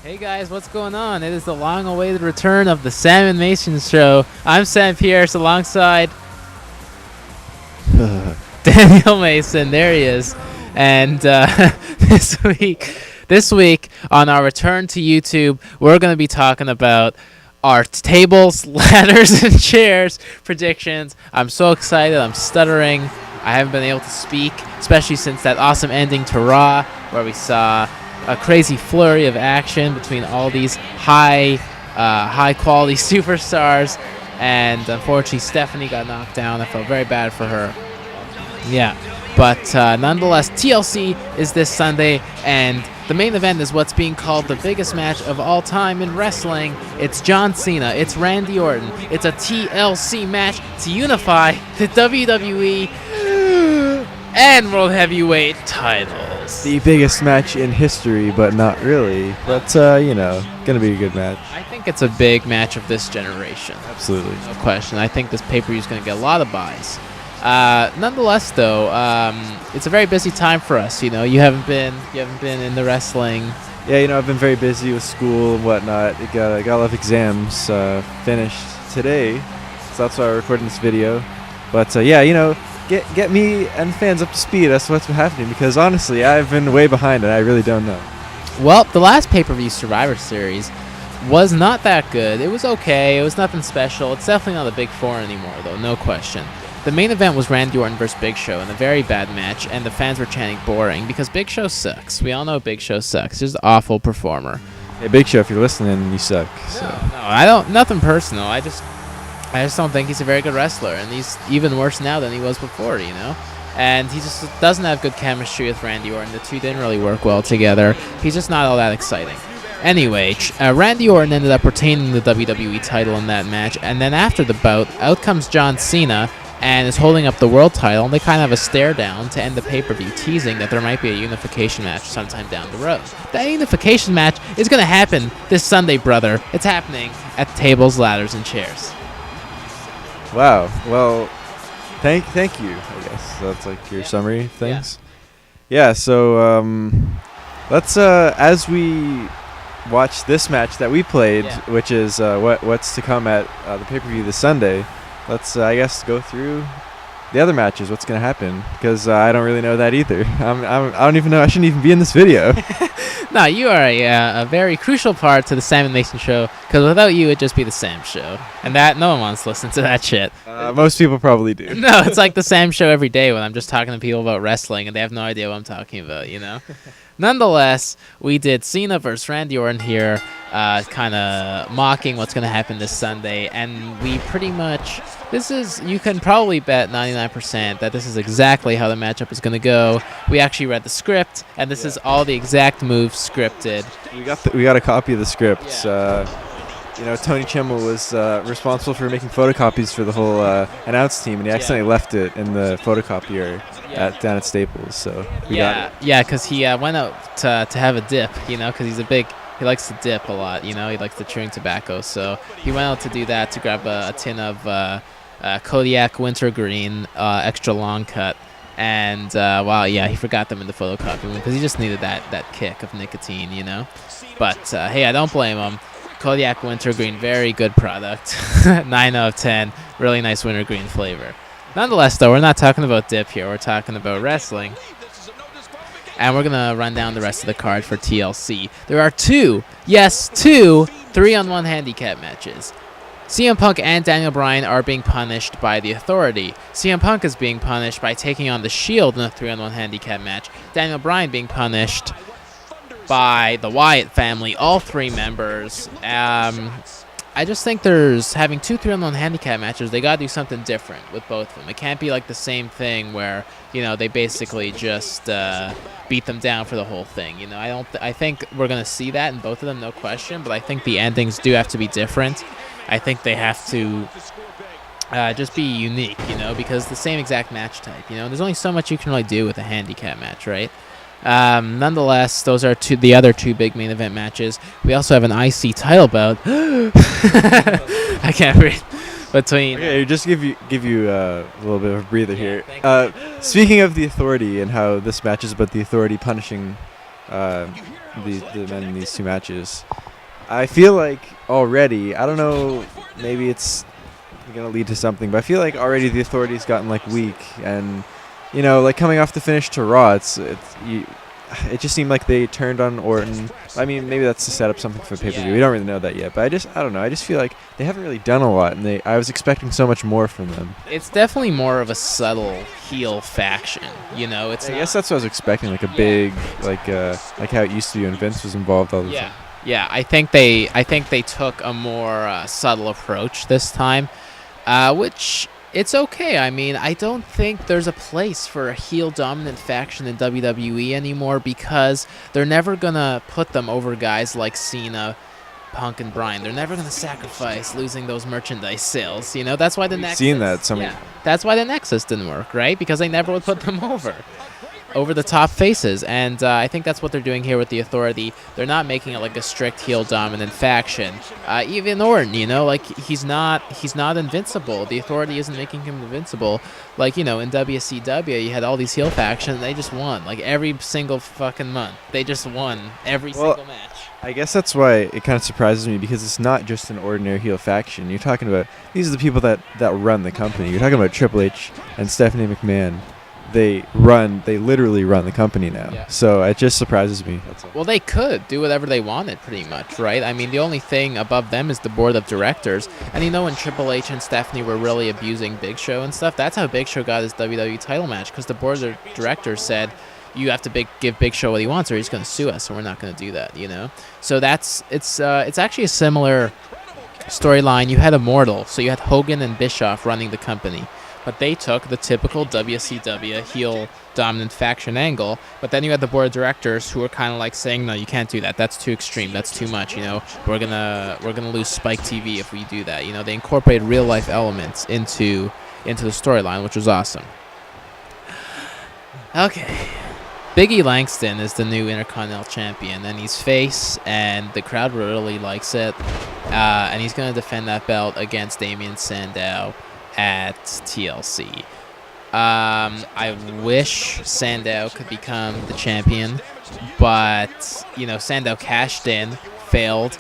Hey guys, what's going on? It is the long-awaited return of the Sam and Mason Show. I'm Sam Pierce alongside Daniel Mason. There he is. And this week on our return to YouTube, we're going to be talking about our tables, ladders, and chairs predictions. I'm so excited. I'm stuttering. I haven't been able to speak, especially since that awesome ending to Raw, where we saw a crazy flurry of action between all these high quality superstars, and unfortunately Stephanie got knocked down. I felt very bad for her. Yeah, but nonetheless, TLC is this Sunday, and the main event is what's being called the biggest match of all time in wrestling. It's John Cena, it's Randy Orton, it's a TLC match to unify the WWE and World Heavyweight titles. The biggest match in history, but not really. But, gonna be a good match. I think it's a big match of this generation. Absolutely. No question. I think this pay-per-view is going to get a lot of buys. Nonetheless, though, it's a very busy time for us. You know, you haven't been in the wrestling. Yeah, I've been very busy with school and whatnot. I got a lot of exams finished today, so that's why we're recording this video. But get me and fans up to speed. That's what's been happening, because honestly, I've been way behind and I really don't know. Well, the last pay-per-view Survivor Series was not that good. It was okay. It was nothing special. It's definitely not a Big Four anymore, though, no question. The main event was Randy Orton versus Big Show in a very bad match, and the fans were chanting boring because Big Show sucks. We all know Big Show sucks. He's an awful performer. Hey, Big Show, if you're listening, you suck. So. No, I don't. Nothing personal. I just don't think he's a very good wrestler, and he's even worse now than he was before. And he just doesn't have good chemistry with Randy Orton. The two didn't really work well together. He's just not all that exciting. Anyway, Randy Orton ended up retaining the WWE title in that match, and then after the bout, out comes John Cena and is holding up the world title, and they kind of have a stare down to end the pay-per-view, teasing that there might be a unification match sometime down the road. That unification match is going to happen this Sunday, brother. It's happening at tables, ladders, and chairs. Wow. Well, thank you, I guess. That's like your summary of things. Yeah, so let's as we watch this match that we played, which is what's to come at the pay-per-view this Sunday, let's I guess go through the other matches, what's going to happen, because I don't really know that either. I don't even know. I shouldn't even be in this video. No, you are a very crucial part to the Sam and Mason Show, because without you, it'd just be the Sam Show. And that no one wants to listen to that shit. Most people probably do. No, it's like the Sam Show every day when I'm just talking to people about wrestling, and they have no idea what I'm talking about, Nonetheless, we did Cena versus Randy Orton here, kind of mocking what's going to happen this Sunday, and we pretty much, you can probably bet 99% that this is exactly how the matchup is going to go. We actually read the script, and this is all the exact moves scripted. We got a copy of the script. Tony Chimmel was responsible for making photocopies for the whole announce team, and he accidentally left it in the photocopier down at Staples. So we got it. Yeah, because he went out to have a dip, because he likes to dip a lot, he likes the chewing tobacco. So he went out to do that, to grab a tin of Kodiak Wintergreen extra long cut. And he forgot them in the photocopy because he just needed that kick of nicotine, But hey, I don't blame him. Kodiak Wintergreen, very good product. 9 out of 10. Really nice wintergreen flavor. Nonetheless, though, we're not talking about dip here. We're talking about wrestling. And we're going to run down the rest of the card for TLC. There are two 3-on-1 handicap matches. CM Punk and Daniel Bryan are being punished by the Authority. CM Punk is being punished by taking on the Shield in a 3-on-1 handicap match. Daniel Bryan being punished by the Wyatt family, all three members. I just think having two 3-on-1 handicap matches, they got to do something different with both of them. It can't be like the same thing where, they basically just beat them down for the whole thing. I think we're going to see that in both of them, no question, but I think the endings do have to be different. I think they have to just be unique, because the same exact match type, There's only so much you can really do with a handicap match, right? Nonetheless, those are the other two big main event matches. We also have an IC title bout. I can't breathe. Okay, just give you a little bit of a breather here. Speaking of the Authority and how this match is about the Authority punishing the men in these two matches. I feel like already, I don't know, maybe it's going to lead to something, but I feel like already the Authority's gotten like weak, and like coming off the finish to Raw, it just seemed like they turned on Orton. I mean, maybe that's to set up something for pay-per-view. Yeah. We don't really know that yet, but I don't know. I just feel like they haven't really done a lot, and I was expecting so much more from them. It's definitely more of a subtle heel faction. It's I guess that's what I was expecting, like a big, like how it used to be when Vince was involved all the time. Yeah, I think they took a more subtle approach this time, which it's okay. I mean, I don't think there's a place for a heel dominant faction in WWE anymore because they're never gonna put them over guys like Cena, Punk, and Bryan. They're never gonna sacrifice losing those merchandise sales. That's why the Nexus. Seen that that's why the Nexus didn't work, right? Because they never would put them over the top faces, and I think that's what they're doing here with the Authority. They're not making it like a strict heel dominant faction. Even Orton, like he's not invincible. The Authority isn't making him invincible. Like in WCW, you had all these heel factions, and they just won like every single fucking month. They just won every single match. I guess that's why it kind of surprises me, because it's not just an ordinary heel faction. You're talking about, these are the people that run the company. You're talking about Triple H and Stephanie McMahon. They literally run the company now. Yeah. So it just surprises me. Well, they could do whatever they wanted, pretty much, right? I mean, the only thing above them is the board of directors. And when Triple H and Stephanie were really abusing Big Show and stuff, that's how Big Show got his WWE title match, because the board of directors said, you have to give Big Show what he wants, or he's going to sue us, and we're not going to do that, So it's actually a similar storyline. You had Immortal, so you had Hogan and Bischoff running the company. But they took the typical WCW heel dominant faction angle. But then you had the board of directors who were kind of like saying, no, you can't do that. That's too extreme. That's too much. We're gonna lose Spike TV if we do that. They incorporated real life elements into the storyline, which was awesome. Okay, Big E Langston is the new Intercontinental Champion, and he's face, and the crowd really likes it. And he's gonna defend that belt against Damien Sandow at TLC. I wish Sandow could become the champion, but Sandow cashed in, failed,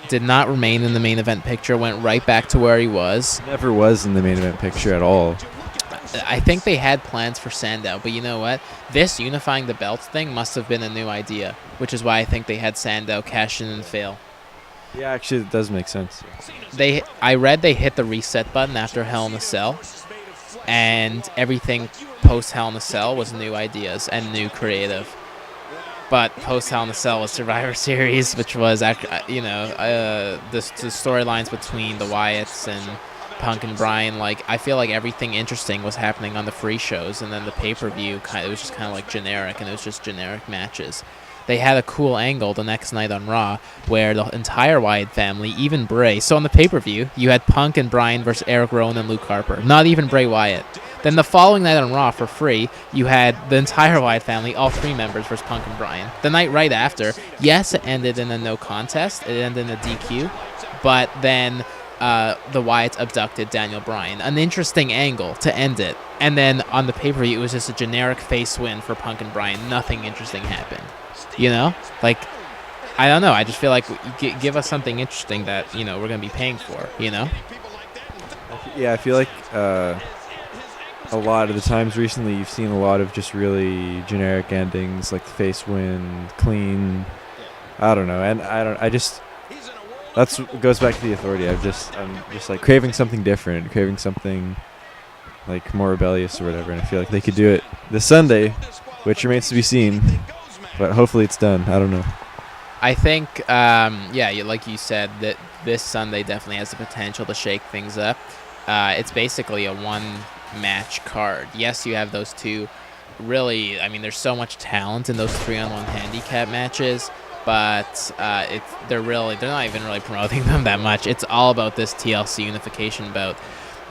did not remain in the main event picture, went right back to where he was. Never was in the main event picture at all. I think they had plans for Sandow, but you know what? This unifying the belts thing must have been a new idea, which is why I think they had Sandow cash in and fail. Yeah, actually, it does make sense. I read they hit the reset button after Hell in a Cell, and everything post Hell in a Cell was new ideas and new creative. But post Hell in a Cell was Survivor Series, which was the storylines between the Wyatts and Punk and Bryan. Like, I feel like everything interesting was happening on the free shows, and then the pay-per-view it was just kind of like generic, and it was just generic matches. They had a cool angle the next night on Raw where the entire Wyatt family, even Bray. So on the pay-per-view, you had Punk and Bryan versus Eric Rowan and Luke Harper. Not even Bray Wyatt. Then the following night on Raw for free, you had the entire Wyatt family, all three members versus Punk and Bryan. The night right after, yes, it ended in a no contest. It ended in a DQ. But then the Wyatts abducted Daniel Bryan. An interesting angle to end it. And then on the pay-per-view, it was just a generic face win for Punk and Bryan. Nothing interesting happened. Like, I don't know. I just feel like give us something interesting that, we're going to be paying for, Yeah, I feel like a lot of the times recently you've seen a lot of just really generic endings, like the face win, clean. I don't know. And that's goes back to the Authority. I'm just like craving something different, craving something like more rebellious or whatever. And I feel like they could do it this Sunday, which remains to be seen. But hopefully it's done. I don't know. I think, like you said, that this Sunday definitely has the potential to shake things up. It's basically a one-match card. Yes, you have those two. Really, I mean, there's so much talent in those 3-on-1 handicap matches, but they're not even really promoting them that much. It's all about this TLC unification bout.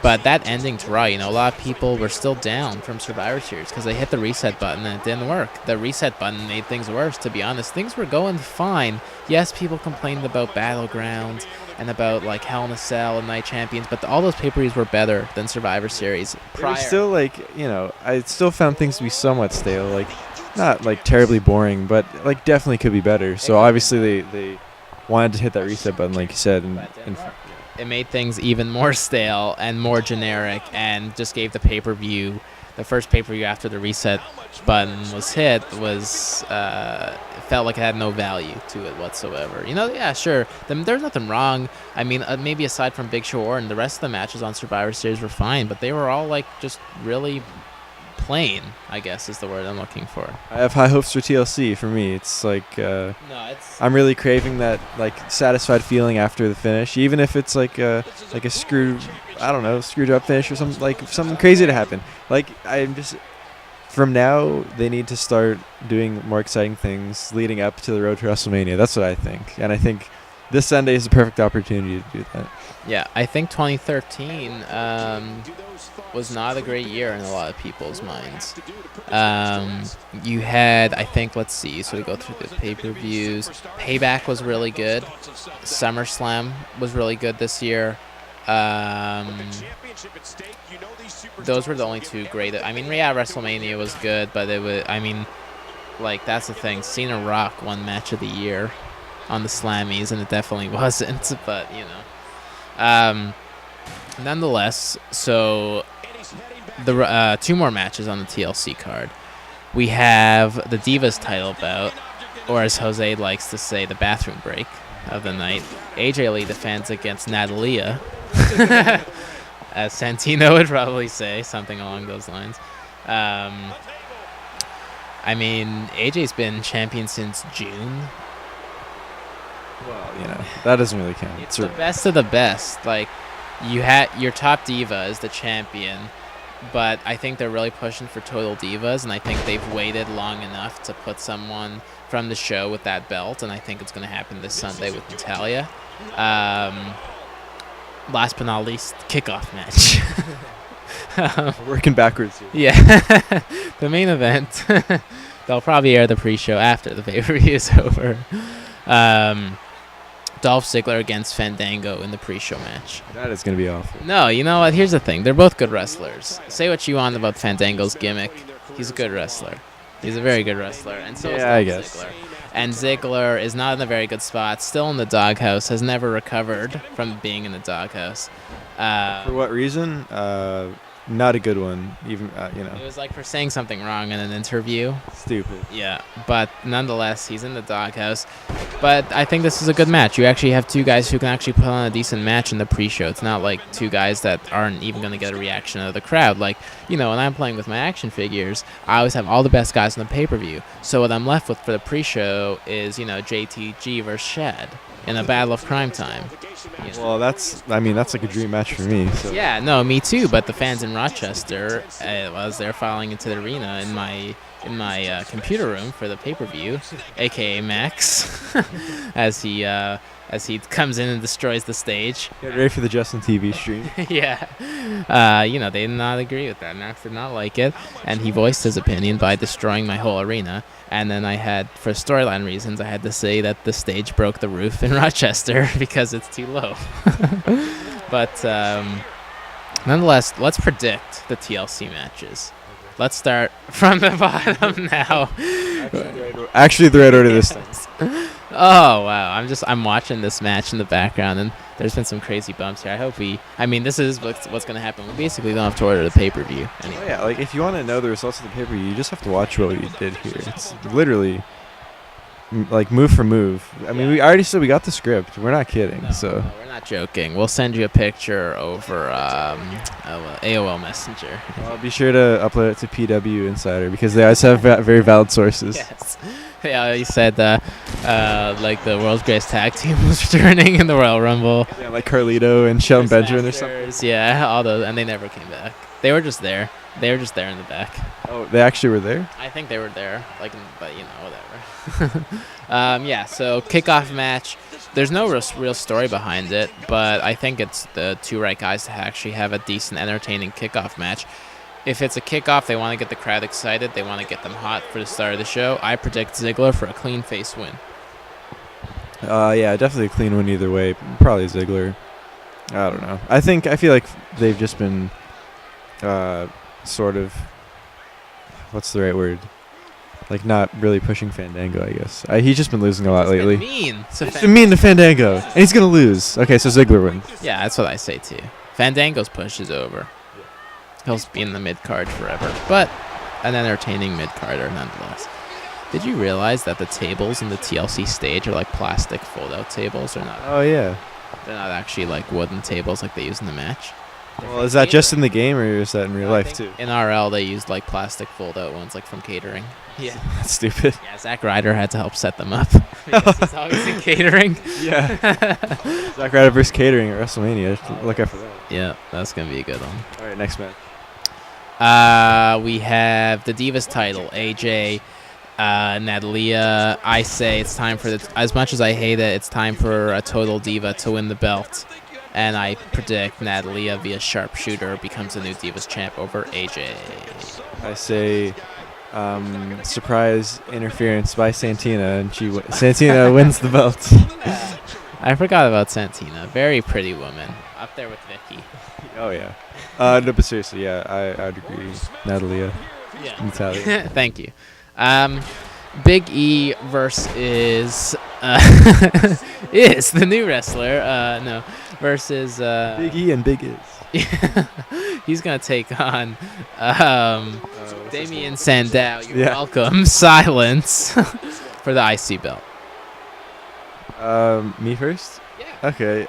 But that ending draw, a lot of people were still down from Survivor Series because they hit the reset button and it didn't work. The reset button made things worse, to be honest. Things were going fine. Yes, people complained about Battleground and about like Hell in a Cell and Night Champions, but all those pay-per-views were better than Survivor Series. They were still like, I still found things to be somewhat stale. Like, not like terribly boring, but like definitely could be better. So obviously they wanted to hit that reset button, like you said, and it made things even more stale and more generic, and just gave the pay-per-view, the first pay-per-view after the reset button was hit, was it felt like it had no value to it whatsoever. Yeah, sure, there's nothing wrong. I mean, maybe aside from Big Show Orton, the rest of the matches on Survivor Series were fine, but they were all like just really plain, I guess is the word I'm looking for. I have high hopes for TLC. For me, it's like I'm really craving that like satisfied feeling after the finish, even if it's like a screwed up finish or something crazy to happen. Like I'm just from now they need to start doing more exciting things leading up to the road to WrestleMania. That's what I think, and I think this Sunday is the perfect opportunity to do that. Yeah, I think 2013 was not a great year in a lot of people's minds. You had, I think, let's see, so we go through the pay-per-views. Payback was really good. SummerSlam was really good this year. Those were the only two great. I mean, yeah, WrestleMania was good, but that's the thing. Cena Rock won Match of the Year on the Slammies, and it definitely wasn't, but, nonetheless, so the two more matches on the TLC card. We have the Divas title bout, or as Jose likes to say, the bathroom break of the night. AJ Lee defends against Natalia, as Santino would probably say, something along those lines. AJ's been champion since June. Well, that doesn't really count. It's the best of the best. Like, your top diva is the champion, but I think they're really pushing for Total Divas, and I think they've waited long enough to put someone from the show with that belt, and I think it's going to happen this Sunday with Natalya. Last but not least, kickoff match. Working backwards here. Yeah, the main event. They'll probably air the pre-show after the pay-per-view is over. Dolph Ziggler against Fandango in the pre-show match. That is going to be awful. No, you know what? Here's the thing. They're both good wrestlers. Say what you want about Fandango's gimmick. He's a good wrestler. He's a very good wrestler. And so is Dolph Ziggler. And Ziggler is not in a very good spot. Still in the doghouse. Has never recovered from being in the doghouse. For what reason? Not a good one, even, It was like for saying something wrong in an interview. Stupid. Yeah, but nonetheless, he's in the doghouse. But I think this is a good match. You actually have two guys who can actually put on a decent match in the pre-show. It's not like two guys that aren't even going to get a reaction out of the crowd. Like, when I'm playing with my action figures, I always have all the best guys on the pay-per-view. So what I'm left with for the pre-show is, JTG versus Shad in a battle of crime time. Well, that's like a dream match for me. So. Yeah, no, me too. But the fans in Rochester, as they're filing into the arena in my computer room for the pay-per-view, aka Max, as he comes in and destroys the stage. Get ready for the Justin TV stream. Yeah, they did not agree with that. Max did not like it, and he voiced his opinion by destroying my whole arena. And then for storyline reasons, I had to say that the stage broke the roof in Rochester because it's too low. But nonetheless, let's predict the TLC matches. Let's start from the bottom now. Actually, the right order this time. Oh wow! I'm watching this match in the background, and there's been some crazy bumps here. This is what's going to happen. We basically don't have to order the pay-per-view anymore. Oh, yeah, like if you want to know the results of the pay-per-view, you just have to watch what we did here. It's literally like move for move. We already said we got the script. We're not kidding. No, we're not joking. We'll send you a picture over AOL Messenger. Well, be sure to upload it to PW Insider because they always have very valid sources. Yes. Yeah, he said like the world's greatest tag team was returning in the Royal Rumble. Yeah, like Carlito and Shelton Benjamin or something. Yeah, all those, and they never came back. They were just there. They were just there in the back. Oh, they actually were there? I think they were there, but whatever. Yeah, so kickoff match. there's no real story behind it, but I think it's the two right guys to actually have a decent, entertaining kickoff match. If it's a kickoff, they want to get the crowd excited. They want to get them hot for the start of the show. I predict Ziggler for a clean face win. Yeah, definitely a clean win either way. Probably Ziggler. I don't know. I feel like they've just been sort of, what's the right word? Like not really pushing Fandango, I guess. He's just been losing a lot lately. Mean. He's been mean to Fandango, and he's gonna lose. Okay, so Ziggler wins. Yeah, that's what I say too. Fandango's push is over. He'll be in the mid card forever, but an entertaining mid carder nonetheless. Did you realize that the tables in the TLC stage are like plastic fold-out tables? Or not? Oh yeah. They're not actually like wooden tables like they use in the match. Well, is that just in the game, or is that in real life too? In RL, they used like plastic fold-out ones, like from catering. Yeah. That's stupid. Yeah, Zack Ryder had to help set them up because he's always in catering. Yeah. Zack Ryder versus catering at WrestleMania. Look out for that. Yeah, that's gonna be a good one. All right, next match. We have the Divas title, AJ, Natalia. I say it's time for as much as I hate it, it's time for a Total Diva to win the belt. And I predict Natalia via sharpshooter becomes the new Divas champ over AJ. I say surprise interference by Santina, and Santina wins the belt. I forgot about Santina. Very pretty woman. Up there with Vicky. Oh, yeah. No, but seriously, yeah, I'd agree. Natalia. Yeah. Natalia. Thank you. Big E versus is the new wrestler. Versus Big E and Big Is. He's gonna take on Damien Sandow. You're welcome. Silence for the IC belt. Me first? Yeah. Okay.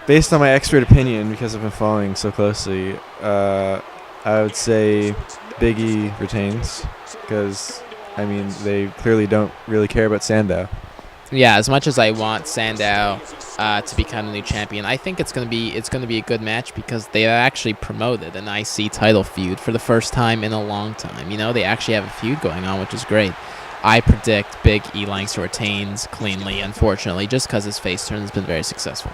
Based on my expert opinion, because I've been following so closely, I would say Big E retains, because I mean they clearly don't really care about Sandow. Yeah, as much as I want Sandow to become the new champion, I think it's gonna be a good match because they actually promoted an IC title feud for the first time in a long time. You know, they actually have a feud going on, which is great. I predict Big E Langston retains cleanly, unfortunately, just because his face turn has been very successful.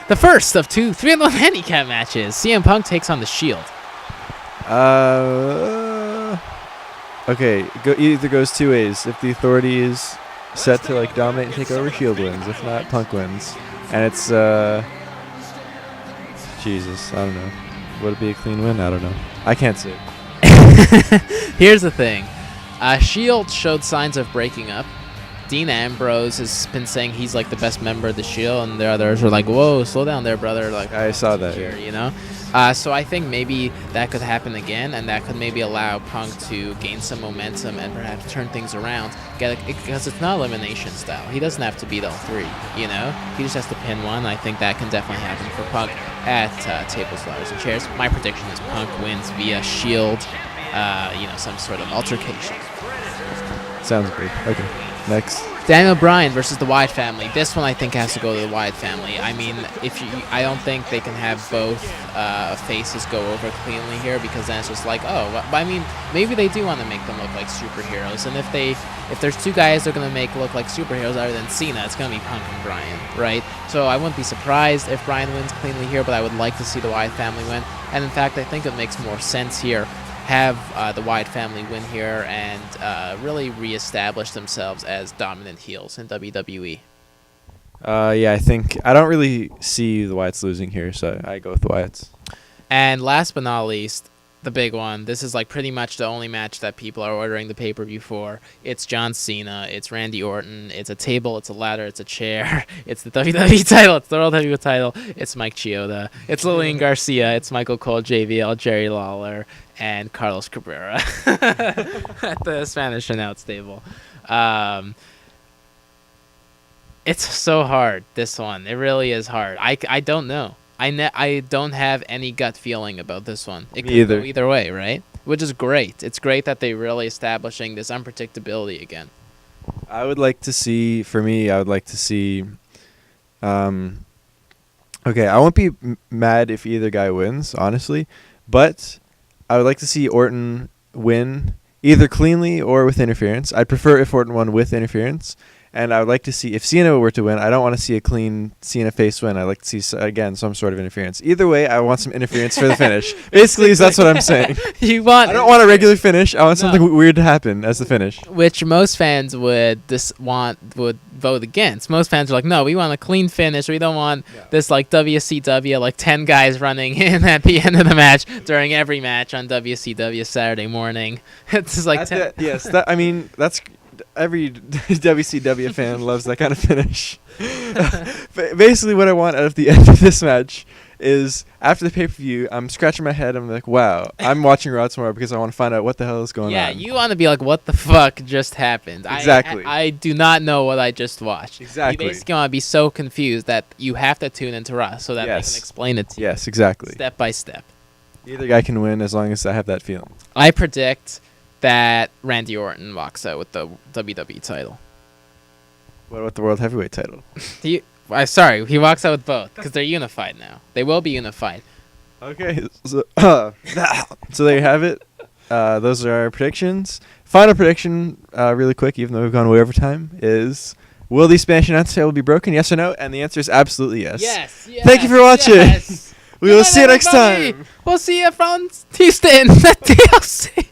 The first of 2 3-on-1 handicap matches. CM Punk takes on The Shield. Okay, either goes two ways. If the Authority is set to like dominate and take over, Shield wins. If not, Punk wins. And it's Jesus, I don't know. Would it be a clean win? I don't know. I can't say. Here's the thing. Shield showed signs of breaking up. Dean Ambrose has been saying he's like the best member of the Shield, and the others are like, "Whoa, slow down there, brother!" Like I saw that, here, you know. So I think maybe that could happen again, and that could maybe allow Punk to gain some momentum and perhaps turn things around. Because it's not elimination style. He doesn't have to beat all three, you know. He just has to pin one. I think that can definitely happen for Punk at Tables, Ladders, and Chairs. My prediction is Punk wins via Shield, some sort of altercation. Sounds great. Okay. Next. Daniel Bryan versus the Wyatt family. This one I think has to go to the Wyatt family. I mean, I don't think they can have both faces go over cleanly here, because then it's just like, I mean, maybe they do want to make them look like superheroes, and if there's two guys they're gonna make look like superheroes other than Cena, it's gonna be Punk and Bryan, right? So I wouldn't be surprised if Bryan wins cleanly here, but I would like to see the Wyatt family win. And in fact, I think it makes more sense here. Have the Wyatt family win here and really reestablish themselves as dominant heels in WWE. Yeah, I don't really see the Wyatts losing here, so I go with the Wyatts. And last but not least, the big one. This is like pretty much the only match that people are ordering the pay-per-view for. It's John Cena. It's Randy Orton. It's a table. It's a ladder. It's a chair. It's the WWE title. It's the World Heavyweight title. It's Mike Chioda. It's Lillian Garcia. It's Michael Cole, JVL, Jerry Lawler, and Carlos Cabrera at the Spanish announce table. It's so hard, this one. It really is hard. I don't know. I don't have any gut feeling about this one. It could go either way, right? Which is great. It's great that they're really establishing this unpredictability again. I would like to see, okay, I won't be mad if either guy wins, honestly, but I would like to see Orton win either cleanly or with interference. I'd prefer if Orton won with interference. And I would like to see, if Cena were to win, I don't want to see a clean Cena face win. I'd like to see, again, some sort of interference. Either way, I want some interference for the finish. Basically, that's what I'm saying. I don't want a regular finish. I want something weird to happen as the finish. Which most fans would vote against. Most fans are like, no, we want a clean finish. We don't want this like WCW, like 10 guys running in at the end of the match during every match on WCW Saturday morning. It's just like that's every WCW fan loves that kind of finish. Basically, what I want out of the end of this match is after the pay-per-view, I'm scratching my head. I'm like, wow, I'm watching Raw tomorrow because I want to find out what the hell is going on. Yeah, you want to be like, what the fuck just happened? Exactly. I do not know what I just watched. Exactly. You basically want to be so confused that you have to tune into Raw so that they can explain it to you. Yes, exactly. Step by step. Either guy can win as long as I have that feeling. I predict that Randy Orton walks out with the WWE title. What about the World Heavyweight title? He walks out with both because they're unified now. They will be unified. Okay, so there you have it. Those are our predictions. Final prediction, really quick, even though we've gone way over time, is will the Spanish announce table be broken? Yes or no? And the answer is absolutely yes. Yes. Thank you for watching. Yes. We will see you next time. We'll see you from Houston at TLC.